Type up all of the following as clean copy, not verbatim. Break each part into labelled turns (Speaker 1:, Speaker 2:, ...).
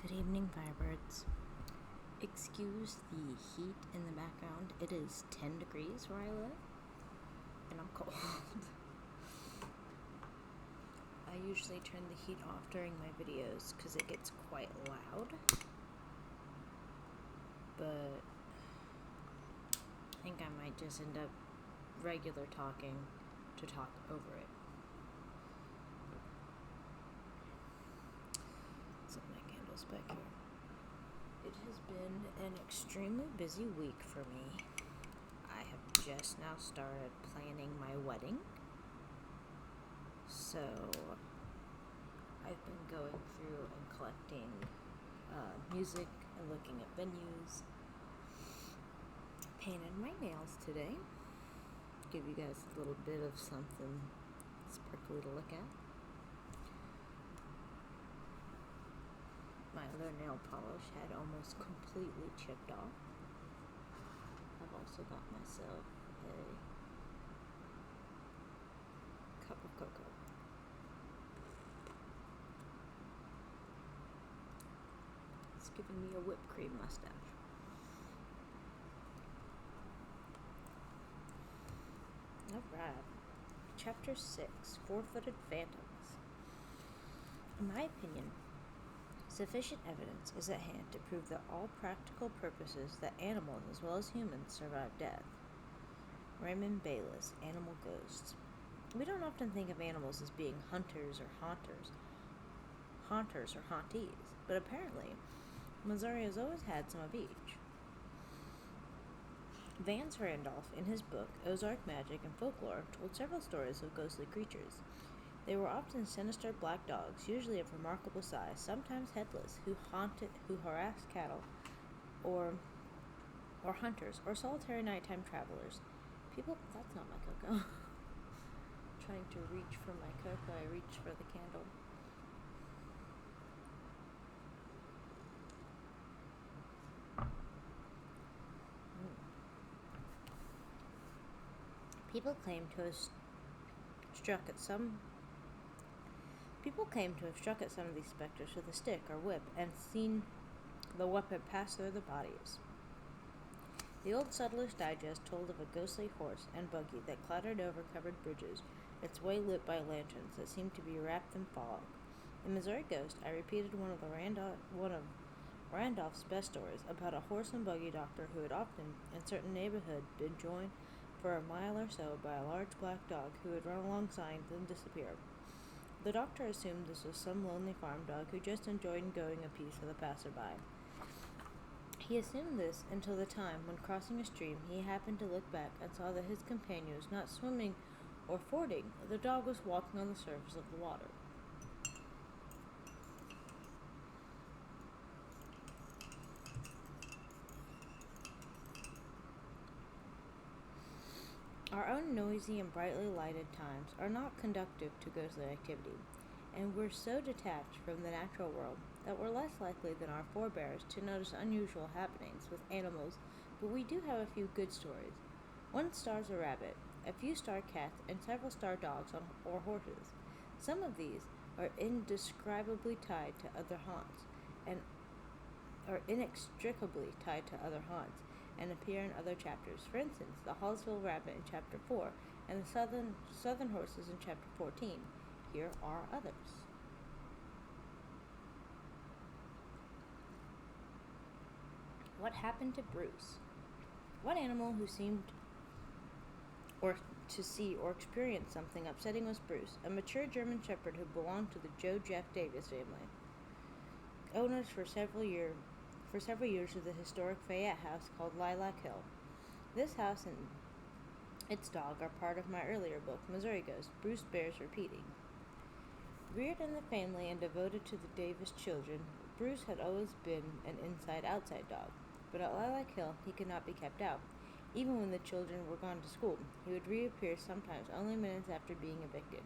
Speaker 1: Good evening, Firebirds. Excuse the heat in the background. It is 10 degrees where I live, and I'm cold. I usually turn the heat off during my videos because it gets quite loud, but I think I might just end up regular talking to talk over it. Set my candles back here. It has been an extremely busy week for me. I have just now started planning my wedding. So I've been going through and collecting music and looking at venues. Painted my nails today. Give you guys a little bit of something sparkly to look at. My other nail polish had almost completely chipped off. I've also got myself a cup of cocoa. It's giving me a whipped cream mustache. Alright. Chapter 6, Four-Footed Phantoms. In my opinion, sufficient evidence is at hand to prove that all practical purposes that animals as well as humans survive death. Raymond Bayless, Animal Ghosts. We don't often think of animals as being hunters or haunters or hauntees, but apparently Missouri has always had some of each. Vance Randolph, in his book Ozark Magic and Folklore, told several stories of ghostly creatures. They were often sinister black dogs, usually of remarkable size, sometimes headless, who harassed cattle, or hunters, or solitary nighttime travelers. That's not my cocoa. Trying to reach for my cocoa, I reach for the candle. People claim to have struck at some of these specters with a stick or whip and seen the weapon pass through their bodies. The Old Settler's Digest told of a ghostly horse and buggy that clattered over covered bridges, its way lit by lanterns that seemed to be wrapped in fog. In Missouri Ghost, I repeated one of Randolph's best stories about a horse and buggy doctor who had often, in certain neighborhoods, been joined for a mile or so by a large black dog who would run alongside then disappear. The doctor assumed this was some lonely farm dog who just enjoyed going a piece of the passerby. He assumed this until the time when, crossing a stream, he happened to look back and saw that his companion was not swimming or fording. The dog was walking on the surface of the water. Our own noisy and brightly lighted times are not conducive to ghostly activity, and we're so detached from the natural world that we're less likely than our forebears to notice unusual happenings with animals, but we do have a few good stories. One stars a rabbit, a few star cats, and several star dogs or horses. Some of these are inextricably tied to other haunts, and appear in other chapters. For instance, the Hallsville rabbit in Chapter 4 and the southern horses in Chapter 14. Here are others. What happened to Bruce? One animal who seemed to see or experience something upsetting was Bruce, a mature German Shepherd who belonged to the Joe Jeff Davis family, owners for several years of the historic Fayette house called Lilac Hill. This house and its dog are part of my earlier book, Missouri Ghost. Bruce bears repeating. Reared in the family and devoted to the Davis children, Bruce had always been an inside-outside dog. But at Lilac Hill, he could not be kept out. Even when the children were gone to school, he would reappear sometimes only minutes after being evicted.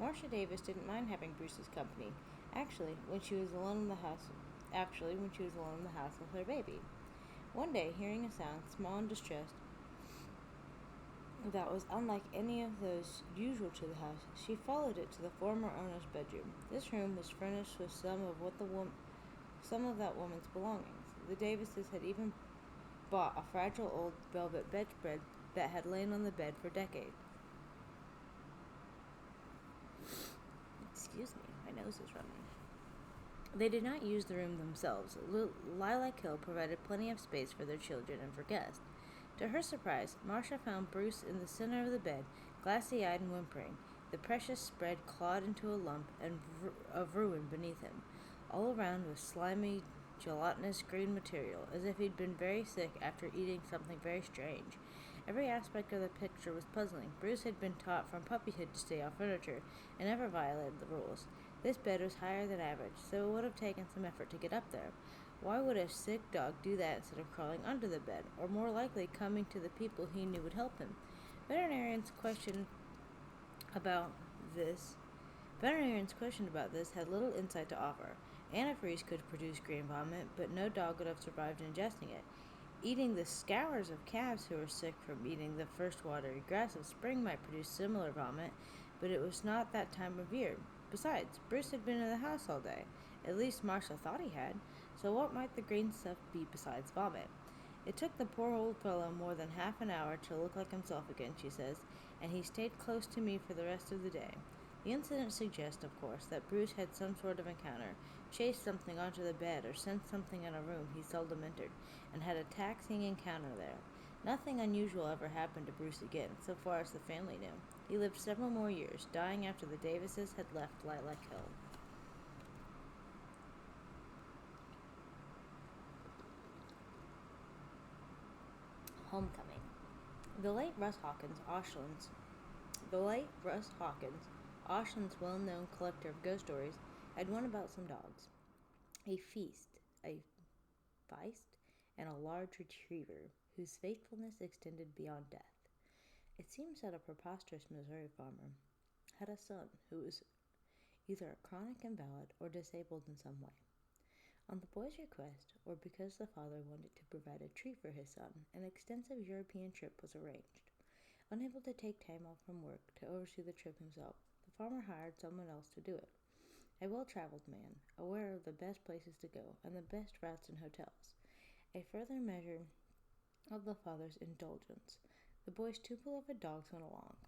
Speaker 1: Marcia Davis didn't mind having Bruce's company, actually, when she was alone in the house with her baby. One day, hearing a sound, small and distressed, that was unlike any of those usual to the house, she followed it to the former owner's bedroom. This room was furnished with some of what the some of that woman's belongings. The Davises had even bought a fragile old velvet bedspread that had lain on the bed for decades. Excuse me, my nose is running. They did not use the room themselves. Lilac Hill provided plenty of space for their children and for guests. To her surprise, Marcia found Bruce in the center of the bed, glassy-eyed and whimpering, the precious spread clawed into a lump of ruin beneath him. All around was slimy, gelatinous green material, as if he'd been very sick after eating something very strange. Every aspect of the picture was puzzling. Bruce had been taught from puppyhood to stay off furniture, and never violated the rules. This bed was higher than average, so it would have taken some effort to get up there. Why would a sick dog do that instead of crawling under the bed, or more likely coming to the people he knew would help him? Veterinarians questioned about this had little insight to offer. Antifreeze could produce green vomit, but no dog would have survived ingesting it. Eating the scours of calves who were sick from eating the first watery grass of spring might produce similar vomit, but it was not that time of year. Besides, Bruce had been in the house all day. At least Marcia thought he had. So what might the green stuff be besides vomit? It took the poor old fellow more than half an hour to look like himself again, she says, and he stayed close to me for the rest of the day. The incident suggests, of course, that Bruce had some sort of encounter, chased something onto the bed, or sensed something in a room he seldom entered, and had a taxing encounter there. Nothing unusual ever happened to Bruce again, so far as the family knew. He lived several more years, dying after the Davises had left Lilac Hill. Homecoming. The late Russ Hawkins, Ashland's well-known collector of ghost stories, had one about some dogs. A feist, and a large retriever, whose faithfulness extended beyond death. It seems that a preposterous Missouri farmer had a son who was either a chronic invalid or disabled in some way. On the boy's request, or because the father wanted to provide a treat for his son, an extensive European trip was arranged. Unable to take time off from work to oversee the trip himself, the farmer hired someone else to do it. A well-traveled man, aware of the best places to go and the best routes and hotels. A further measure of the father's indulgence. The boy's two beloved dogs went along.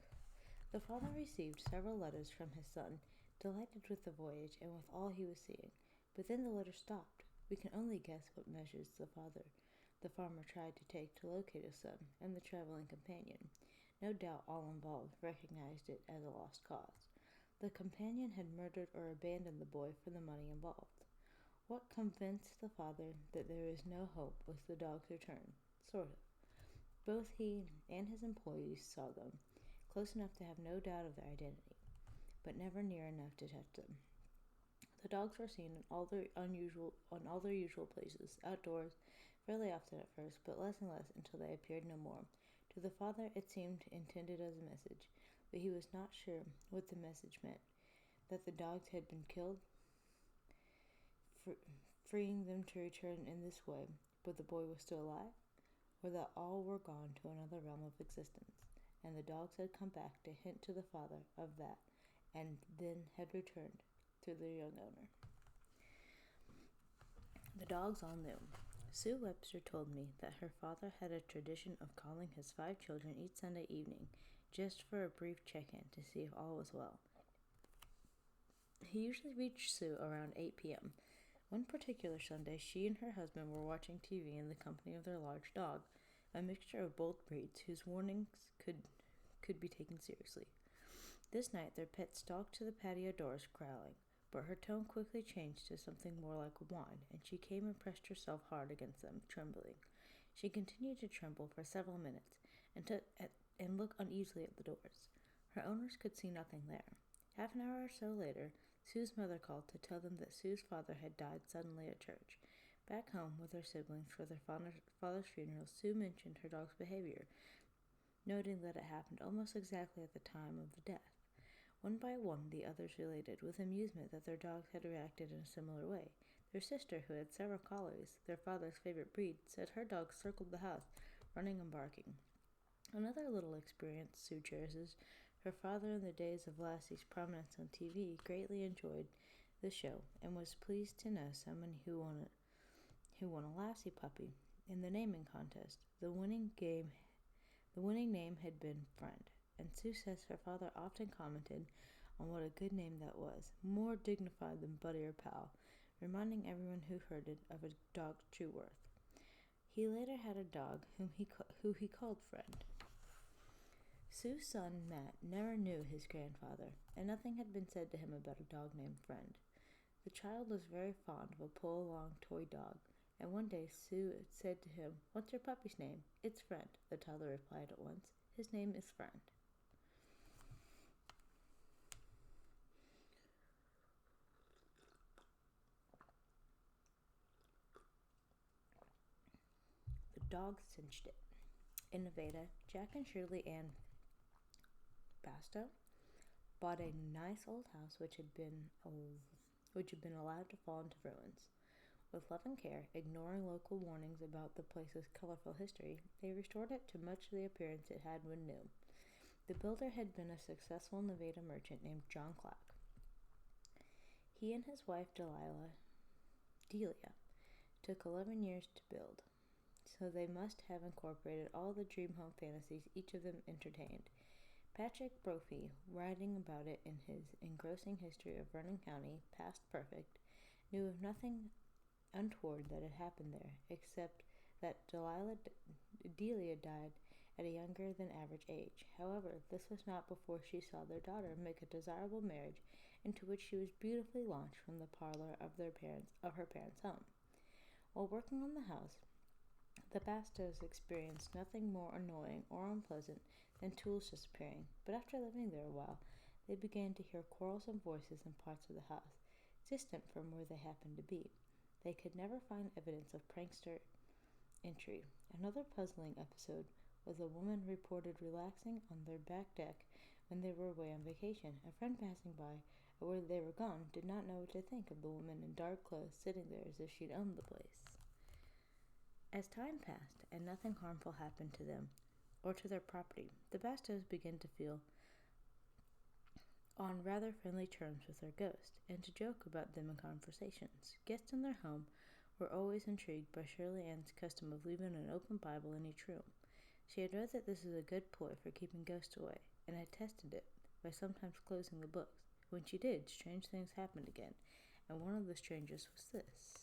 Speaker 1: The father received several letters from his son, delighted with the voyage and with all he was seeing. But then the letter stopped. We can only guess what measures the farmer tried to take to locate his son and the traveling companion. No doubt all involved recognized it as a lost cause. The companion had murdered or abandoned the boy for the money involved. What convinced the father that there is no hope was the dog's return. Sort of. Both he and his employees saw them, close enough to have no doubt of their identity, but never near enough to touch them. The dogs were seen in all their usual places, outdoors, fairly often at first, but less and less until they appeared no more. To the father it seemed intended as a message, but he was not sure what the message meant. That the dogs had been killed, freeing them to return in this way, but the boy was still alive, or that all were gone to another realm of existence, and the dogs had come back to hint to the father of that, and then had returned to their young owner. The dogs all knew. Sue Webster told me that her father had a tradition of calling his 5 children each Sunday evening, just for a brief check-in to see if all was well. He usually reached Sue around 8 p.m. One particular Sunday, she and her husband were watching TV in the company of their large dog, a mixture of both breeds whose warnings could be taken seriously. This night, their pet stalked to the patio doors, growling, but her tone quickly changed to something more like a whine, and she came and pressed herself hard against them, trembling. She continued to tremble for several minutes, and look uneasily at the doors. Her owners could see nothing there. Half an hour or so later, Sue's mother called to tell them that Sue's father had died suddenly at church. Back home with her siblings for their father's funeral, Sue mentioned her dog's behavior, noting that it happened almost exactly at the time of the death. One by one, the others related with amusement that their dogs had reacted in a similar way. Their sister, who had several collies, their father's favorite breed, said her dogs circled the house, running and barking. Another little experience Sue cherishes. Her father, in the days of Lassie's prominence on TV, greatly enjoyed the show and was pleased to know someone who won a Lassie puppy in the naming contest. The winning name had been Friend, and Sue says her father often commented on what a good name that was, more dignified than Buddy or Pal, reminding everyone who heard it of a dog's true worth. He later had a dog who he called Friend. Sue's son, Matt, never knew his grandfather, and nothing had been said to him about a dog named Friend. The child was very fond of a pull-along toy dog, and one day Sue said to him, "What's your puppy's name?" "It's Friend," the toddler replied at once. "His name is Friend." The dog cinched it. In Nevada, Jack and Shirley Ann Basto bought a nice old house which had been allowed to fall into ruins. With love and care, ignoring local warnings about the place's colorful history, they restored it to much of the appearance it had when new. The builder had been a successful Nevada merchant named John Clack. He and his wife Delia took 11 years to build, so they must have incorporated all the dream home fantasies each of them entertained. Patrick Brophy, writing about it in his engrossing history of Vernon County, Past Perfect, knew of nothing untoward that had happened there, except that Delia died at a younger than average age. However, this was not before she saw their daughter make a desirable marriage into which she was beautifully launched from the parlor of her parents' home. While working on the house, the Bastos experienced nothing more annoying or unpleasant than tools disappearing, but after living there a while, they began to hear quarrelsome voices in parts of the house, distant from where they happened to be. They could never find evidence of prankster entry. Another puzzling episode was a woman reported relaxing on their back deck when they were away on vacation. A friend passing by where they were gone did not know what to think of the woman in dark clothes sitting there as if she'd owned the place. As time passed and nothing harmful happened to them or to their property, the Bastos began to feel on rather friendly terms with their ghost, and to joke about them in conversations. Guests in their home were always intrigued by Shirley Ann's custom of leaving an open Bible in each room. She had read that this was a good ploy for keeping ghosts away, and had tested it by sometimes closing the books. When she did, strange things happened again, and one of the strangest was this.